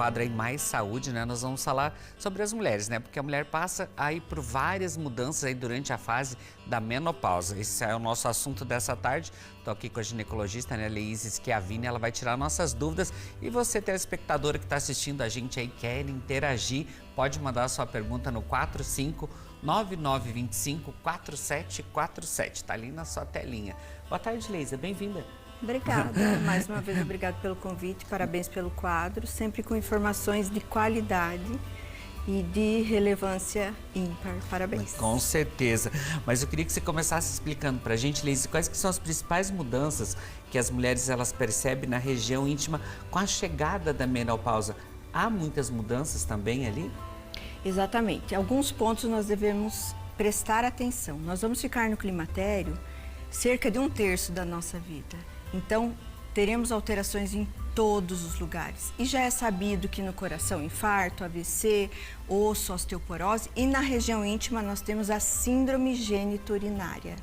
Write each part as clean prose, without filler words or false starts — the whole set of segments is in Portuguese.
quadro aí Mais Saúde, né, nós vamos falar sobre as mulheres, né? Porque a mulher passa aí por várias mudanças aí durante a fase da menopausa. Esse é o nosso assunto dessa tarde. Estou aqui com a ginecologista, né, Leíse Schiavini, ela vai tirar nossas dúvidas. E você, telespectadora que está assistindo a gente aí, quer interagir, pode mandar a sua pergunta no 4599254747. Tá ali na sua telinha. Boa tarde, Leísa, bem-vinda. Obrigada, mais uma vez obrigado pelo convite, parabéns pelo quadro, sempre com informações de qualidade e de relevância ímpar, parabéns. Com certeza, mas eu queria que você começasse explicando pra gente, Leísa, quais que são as principais mudanças que as mulheres elas percebem na região íntima com a chegada da menopausa. Há muitas mudanças também ali? Exatamente, alguns pontos nós devemos prestar atenção. Nós vamos ficar no climatério cerca de 1/3 da nossa vida. Então, teremos alterações em todos os lugares. E já é sabido que no coração, infarto, AVC, osso, osteoporose, e na região íntima nós temos a síndrome geniturinária.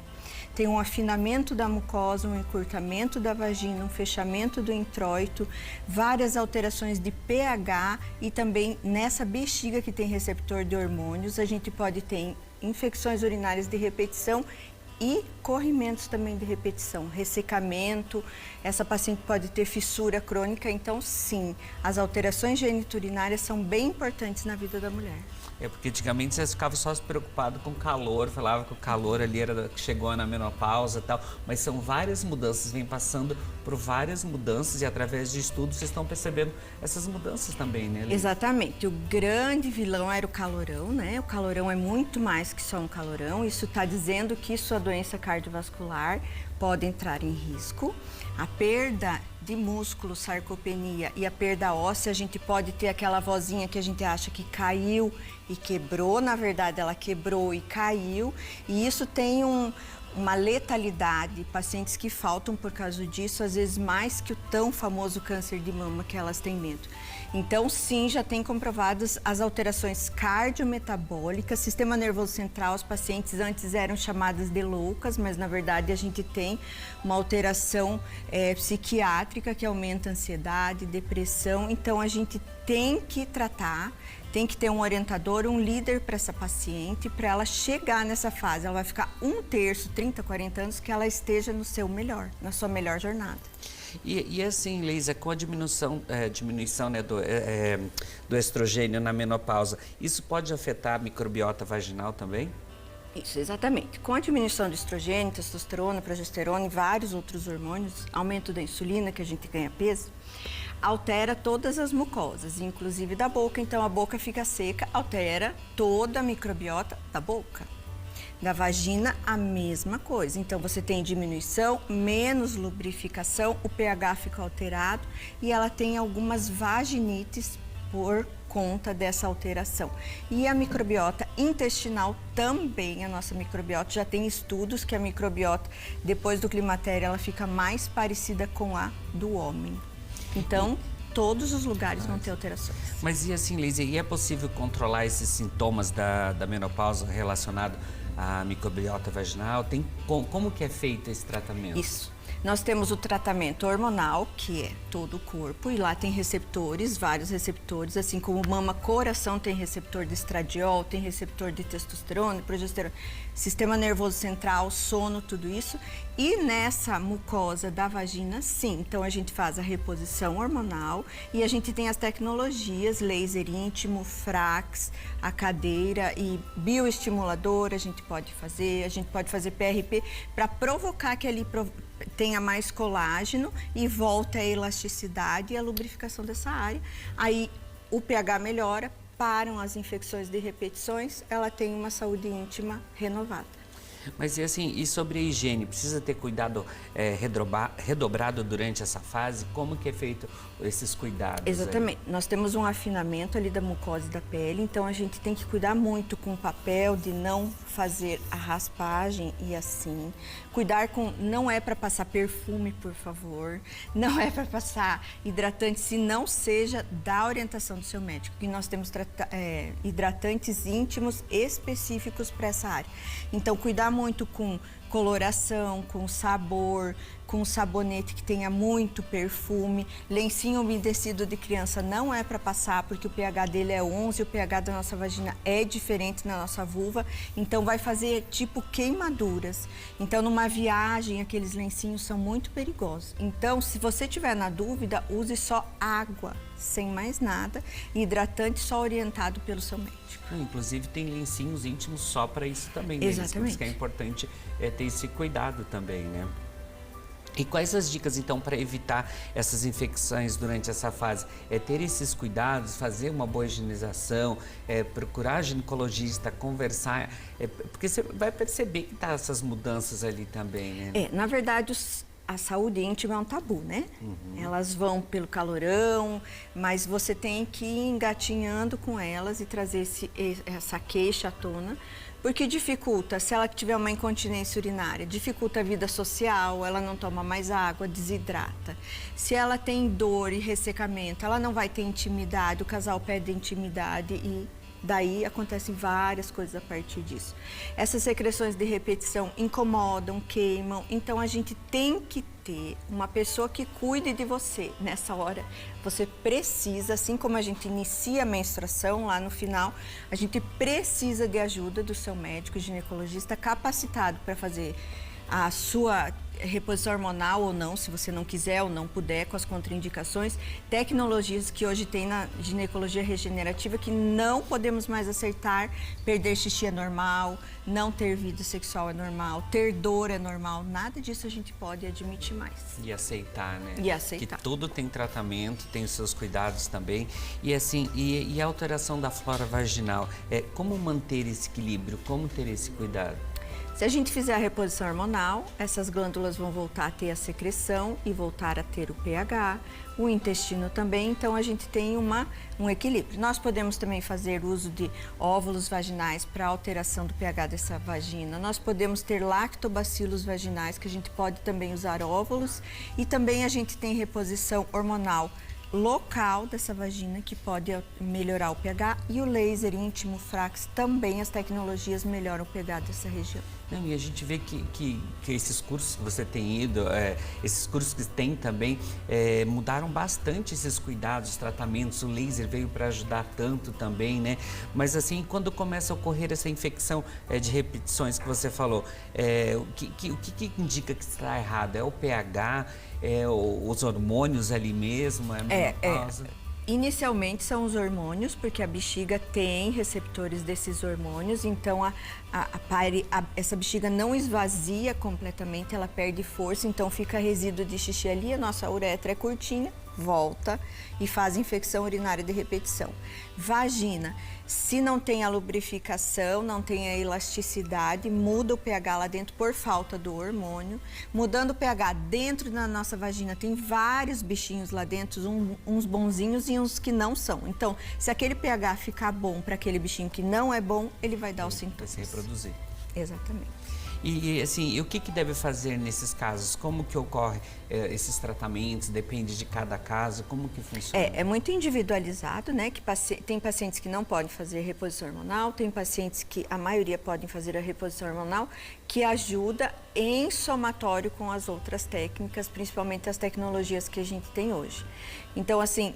Tem um afinamento da mucosa, um encurtamento da vagina, um fechamento do introito, várias alterações de pH e também nessa bexiga que tem receptor de hormônios, a gente pode ter infecções urinárias de repetição e corrimentos também de repetição, ressecamento, essa paciente pode ter fissura crônica, então sim, as alterações geniturinárias são bem importantes na vida da mulher. É porque antigamente vocês ficavam só se preocupados com o calor, falava que o calor ali era que chegou na menopausa e tal, mas são várias mudanças, vem passando por várias mudanças e através de estudos vocês estão percebendo essas mudanças também, né, Leísa? Exatamente, o grande vilão era o calorão, né? O calorão é muito mais que só um calorão, isso está dizendo que sua doença cardiovascular pode entrar em risco. A perda de músculo, sarcopenia e a perda óssea, a gente pode ter aquela vozinha que a gente acha que caiu e quebrou, na verdade ela quebrou e caiu, e isso tem uma letalidade, pacientes que faltam por causa disso, às vezes mais que o tão famoso câncer de mama que elas têm medo. Então, sim, já tem comprovadas as alterações cardiometabólicas, sistema nervoso central, os pacientes antes eram chamadas de loucas, mas na verdade a gente tem uma alteração psiquiátrica que aumenta a ansiedade, depressão, então a gente tem que tratar, tem que ter um orientador, um líder para essa paciente, para ela chegar nessa fase. Ela vai ficar 1/3, 30, 40 anos, que ela esteja no seu melhor, na sua melhor jornada. E assim, Leísa, com a diminuição né, do estrogênio na menopausa, isso pode afetar a microbiota vaginal também? Isso, exatamente. Com a diminuição do estrogênio, testosterona, progesterona e vários outros hormônios, aumento da insulina, que a gente ganha peso, altera todas as mucosas, inclusive da boca. Então, a boca fica seca, altera toda a microbiota da boca. Da vagina, a mesma coisa. Então, você tem diminuição, menos lubrificação, o pH fica alterado e ela tem algumas vaginites por conta dessa alteração. E a microbiota intestinal também, a nossa microbiota, já tem estudos que a microbiota, depois do climatério, ela fica mais parecida com a do homem. Então, todos os lugares vão ter alterações. Mas e assim, Leísa, e é possível controlar esses sintomas da menopausa relacionado à microbiota vaginal? Como que é feito esse tratamento? Isso. Nós temos o tratamento hormonal, que é todo o corpo, e lá tem receptores, vários receptores, assim como mama, coração tem receptor de estradiol, tem receptor de testosterona, progesterona, sistema nervoso central, sono, tudo isso. E nessa mucosa da vagina, sim, então a gente faz a reposição hormonal e a gente tem as tecnologias, laser íntimo, Frax, a cadeira e bioestimulador, a gente pode fazer PRP para provocar que ali tenha mais colágeno e volta a elasticidade e a lubrificação dessa área. Aí o pH melhora, param as infecções de repetições, ela tem uma saúde íntima renovada. Mas e assim, e sobre a higiene, precisa ter cuidado redobrado durante essa fase? Como que é feito esses cuidados? Exatamente. Aí? Nós temos um afinamento ali da mucosa e da pele, então a gente tem que cuidar muito com o papel de não fazer a raspagem e assim. Cuidar com, não é para passar perfume, por favor, não é para passar hidratante, se não seja da orientação do seu médico, que nós temos hidratantes íntimos específicos para essa área. Então, cuidar muito com coloração, com sabor, com sabonete que tenha muito perfume. Lencinho umedecido de criança não é para passar, porque o pH dele é 11, o pH da nossa vagina é diferente na nossa vulva, então vai fazer tipo queimaduras. Então, numa viagem, aqueles lencinhos são muito perigosos. Então, se você tiver na dúvida, use só água, sem mais nada, e hidratante só orientado pelo seu médico. Inclusive, tem lencinhos íntimos só para isso também, né? Exatamente. Por isso que é importante ter esse cuidado também, né? E quais as dicas, então, para evitar essas infecções durante essa fase? É ter esses cuidados, fazer uma boa higienização, procurar ginecologista, conversar, porque você vai perceber que tá essas mudanças ali também, né? Na verdade, a saúde íntima é um tabu, né? Elas vão pelo calorão, mas você tem que ir engatinhando com elas e trazer essa queixa à tona, porque dificulta, se ela tiver uma incontinência urinária, dificulta a vida social, ela não toma mais água, desidrata. Se ela tem dor e ressecamento, ela não vai ter intimidade, o casal perde intimidade e daí acontecem várias coisas a partir disso. Essas secreções de repetição incomodam, queimam, então a gente tem que ter uma pessoa que cuide de você. Nessa hora, você precisa, assim como a gente inicia a menstruação lá no final, a gente precisa de ajuda do seu médico ginecologista capacitado para fazer a sua reposição hormonal ou não, se você não quiser ou não puder, com as contraindicações, tecnologias que hoje tem na ginecologia regenerativa que não podemos mais acertar. Perder xixi é normal, não ter vida sexual é normal, ter dor é normal, nada disso a gente pode admitir mais. E aceitar, né? E aceitar. Que tudo tem tratamento, tem os seus cuidados também. E assim, e a alteração da flora vaginal, como manter esse equilíbrio, como ter esse cuidado? Se a gente fizer a reposição hormonal, essas glândulas vão voltar a ter a secreção e voltar a ter o pH, o intestino também, então a gente tem um equilíbrio. Nós podemos também fazer uso de óvulos vaginais para alteração do pH dessa vagina. Nós podemos ter lactobacilos vaginais, que a gente pode também usar óvulos, e também a gente tem reposição hormonal local dessa vagina, que pode melhorar o pH, e o laser íntimo Frax também, as tecnologias melhoram o pH dessa região. Não, e a gente vê que esses cursos que você tem ido, esses cursos que tem também, mudaram bastante esses cuidados, tratamentos. O laser veio para ajudar tanto também, né? Mas assim, quando começa a ocorrer essa infecção de repetições que você falou, o que indica que está errado? É o pH? Os hormônios ali mesmo? É a menopausa? Inicialmente são os hormônios, porque a bexiga tem receptores desses hormônios, então essa bexiga não esvazia completamente, ela perde força, então fica resíduo de xixi ali, a nossa uretra é curtinha, volta e faz infecção urinária de repetição. Vagina, se não tem a lubrificação, não tem a elasticidade, muda o pH lá dentro por falta do hormônio. Mudando o pH dentro da nossa vagina, tem vários bichinhos lá dentro, uns bonzinhos e uns que não são. Então, se aquele pH ficar bom para aquele bichinho que não é bom, ele vai dar os sintomas. Vai se reproduzir. Exatamente. E assim, o que deve fazer nesses casos? Como que ocorre esses tratamentos? Depende de cada caso? Como que funciona? É muito individualizado, né? Que tem pacientes que não podem fazer reposição hormonal, tem pacientes que a maioria podem fazer a reposição hormonal, que ajuda em somatório com as outras técnicas, principalmente as tecnologias que a gente tem hoje. Então, assim,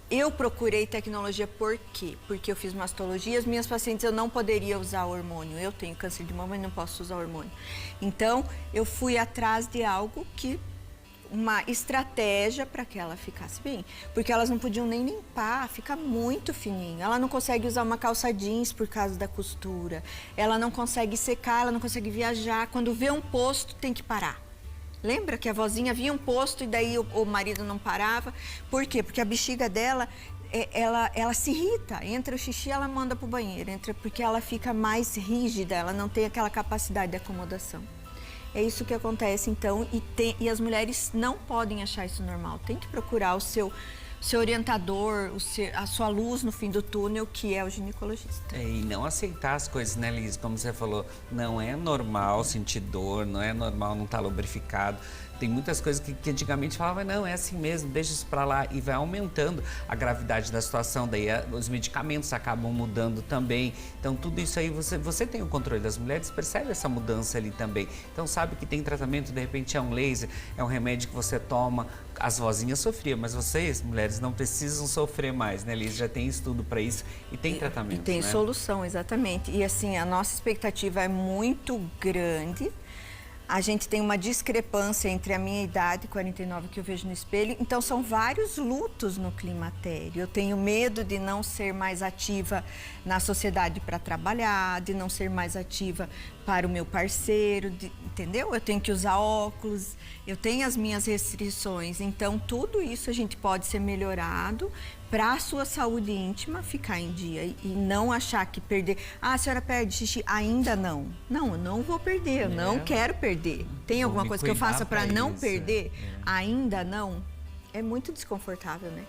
eu procurei tecnologia por quê? Porque eu fiz mastologia, as minhas pacientes eu não poderia usar hormônio. Eu tenho câncer de mama e não posso usar hormônio. Então, eu fui atrás de algo uma estratégia para que ela ficasse bem. Porque elas não podiam nem limpar, fica muito fininho. Ela não consegue usar uma calça jeans por causa da costura. Ela não consegue secar, ela não consegue viajar. Quando vê um posto, tem que parar. Lembra que a vozinha via um posto e daí o marido não parava? Por quê? Porque a bexiga dela, ela se irrita. Entra o xixi, ela manda para o banheiro. Porque ela fica mais rígida, ela não tem aquela capacidade de acomodação. É isso que acontece, então, e as mulheres não podem achar isso normal. Tem que procurar o seu seu orientador, a sua luz no fim do túnel, que é o ginecologista. E não aceitar as coisas, né, Liz? Como você falou, não é normal sentir dor, não é normal não estar lubrificado. Tem muitas coisas que antigamente falava, não, é assim mesmo, deixa isso pra lá, e vai aumentando a gravidade da situação, daí os medicamentos acabam mudando também. Então tudo isso aí, você tem o controle das mulheres, percebe essa mudança ali também. Então sabe que tem tratamento, de repente é um laser, é um remédio que você toma. As vozinhas sofriam, mas vocês, mulheres, não precisam sofrer mais, né, Liz? Já tem estudo para isso e tem tratamento, E tem né? solução, exatamente. E assim, a nossa expectativa é muito grande. A gente tem uma discrepância entre a minha idade, 49, que eu vejo no espelho. Então, são vários lutos no climatério. Eu tenho medo de não ser mais ativa na sociedade para trabalhar, de não ser mais ativa para o meu parceiro, entendeu? Eu tenho que usar óculos, eu tenho as minhas restrições. Então, tudo isso a gente pode ser melhorado para a sua saúde íntima ficar em dia e não achar que perder... Ah, a senhora perde xixi? Ainda não. Não, eu não vou perder, eu não quero perder. Tem alguma coisa que eu faça para não perder? Ainda não. É muito desconfortável, né?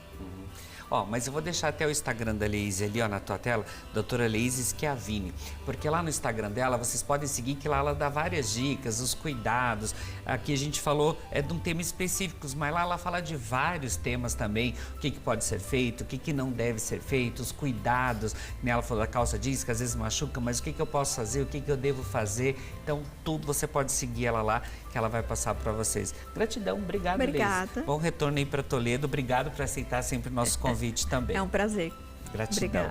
Ó, mas eu vou deixar até o Instagram da Leise ali, ó, na tua tela, doutora Leise Schiavini, porque lá no Instagram dela, vocês podem seguir que lá ela dá várias dicas, os cuidados. Aqui a gente falou de um tema específico, mas lá ela fala de vários temas também, o que pode ser feito, o que não deve ser feito, os cuidados, né? Ela falou da calça jeans, que às vezes machuca, mas o que eu posso fazer, o que eu devo fazer. Então, tudo você pode seguir ela lá, que ela vai passar para vocês. Gratidão, obrigado, Obrigada. Leise. Bom retorno aí para Toledo, obrigado por aceitar sempre o nosso convite também. É um prazer. Gratidão. Obrigada.